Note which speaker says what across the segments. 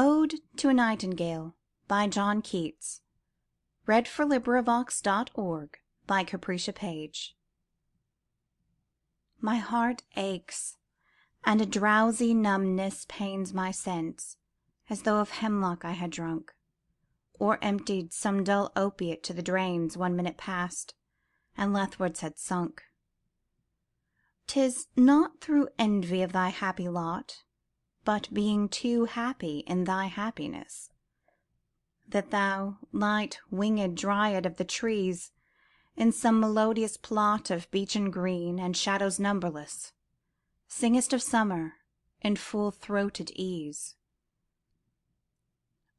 Speaker 1: Ode to a Nightingale by John Keats. LibriVox.org. My heart aches, and a drowsy numbness pains my sense, as though of hemlock I had drunk, or emptied some dull opiate to the drains 1 minute past, and leftwards had sunk. 'Tis not through envy of thy happy lot, but being too happy in thy happiness, that thou, light winged dryad of the trees, in some melodious plot of beechen green and shadows numberless, singest of summer in full-throated ease.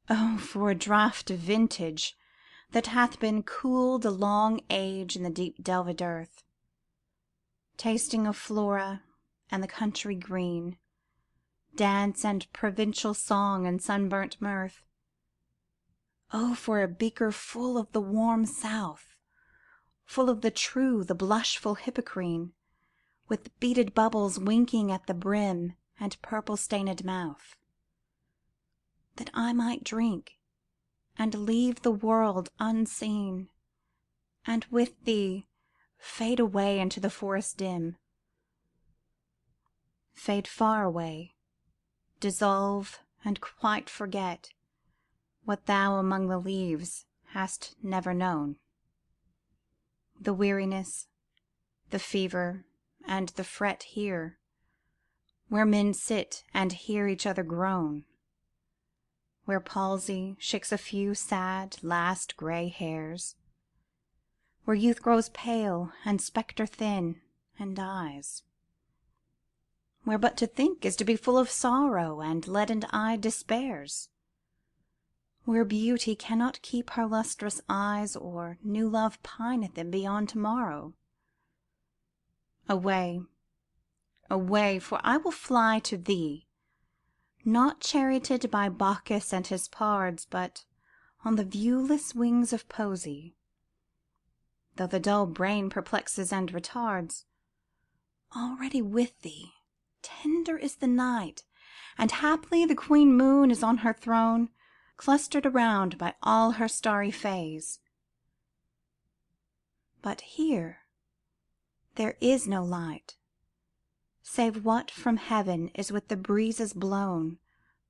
Speaker 1: Oh, for a draught of vintage that hath been cooled a long age in the deep delved earth, tasting of Flora and the country green, dance and provincial song and sunburnt mirth. Oh, for a beaker full of the warm south, full of the true, the blushful Hippocrene, with beaded bubbles winking at the brim and purple-stained mouth, that I might drink and leave the world unseen, and with thee fade away into the forest dim, fade far away, dissolve and quite forget what thou among the leaves hast never known, the weariness, the fever, and the fret here, where men sit and hear each other groan, where palsy shakes a few sad last grey hairs, where youth grows pale and spectre thin and dies, where but to think is to be full of sorrow and leaden-eyed despairs, where beauty cannot keep her lustrous eyes, or new love pineth in beyond tomorrow. Away, away, for I will fly to thee, not charioted by Bacchus and his pards, but on the viewless wings of poesy. Though the dull brain perplexes and retards, already with thee, tender is the night, and haply the queen moon is on her throne, clustered around by all her starry fays. But here there is no light, save what from heaven is with the breezes blown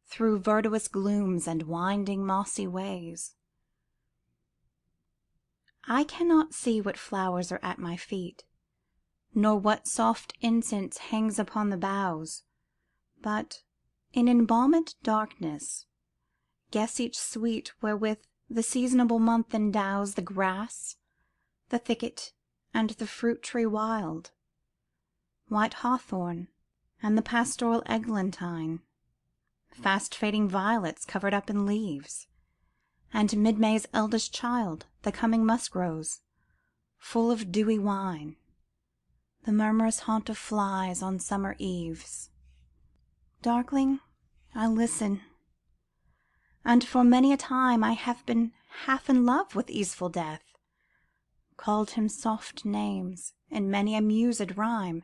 Speaker 1: through verdurous glooms and winding mossy ways. I cannot see what flowers are at my feet, nor what soft incense hangs upon the boughs, but in embalmed darkness guess each sweet wherewith the seasonable month endows the grass, the thicket, and the fruit-tree wild, white hawthorn, and the pastoral eglantine, fast-fading violets covered up in leaves, and mid-May's eldest child, the coming musk-rose, full of dewy wine, the murmurous haunt of flies on summer eves. Darkling, I listen, and for many a time I have been half in love with easeful death, called him soft names in many a mused rhyme,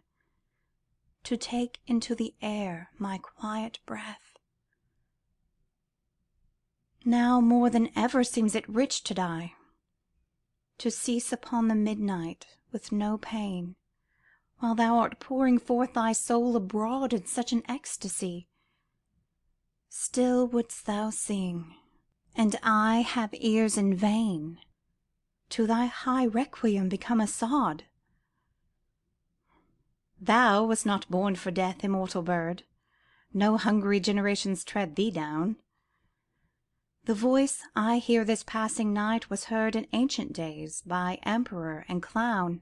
Speaker 1: to take into the air my quiet breath. Now more than ever seems it rich to die, to cease upon the midnight with no pain, while thou art pouring forth thy soul abroad in such an ecstasy. Still wouldst thou sing, and I have ears in vain to thy high requiem become a sod. Thou wast not born for death, immortal bird, no hungry generations tread thee down. The voice I hear this passing night was heard in ancient days by emperor and clown,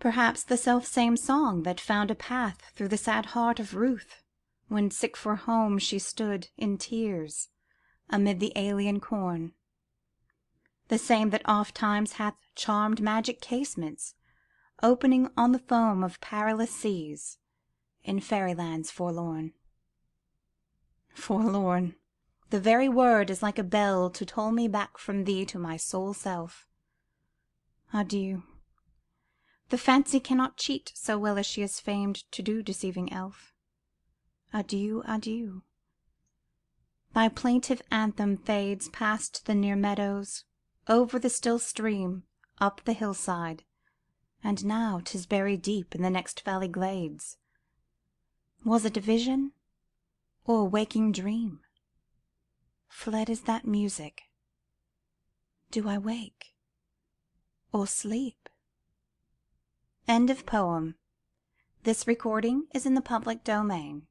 Speaker 1: perhaps the self-same song that found a path through the sad heart of Ruth, when sick for home she stood in tears amid the alien corn, the same that oft-times hath charmed magic casements opening on the foam of perilous seas in fairylands forlorn. Forlorn, the very word is like a bell to toll me back from thee to my sole self. Adieu. The fancy cannot cheat so well as she is famed to do, deceiving elf. Adieu, adieu. Thy plaintive anthem fades past the near meadows, over the still stream, up the hillside, and now 'tis buried deep in the next valley glades. Was it a vision or a waking dream? Fled is that music. Do I wake or sleep? End of poem. This recording is in the public domain.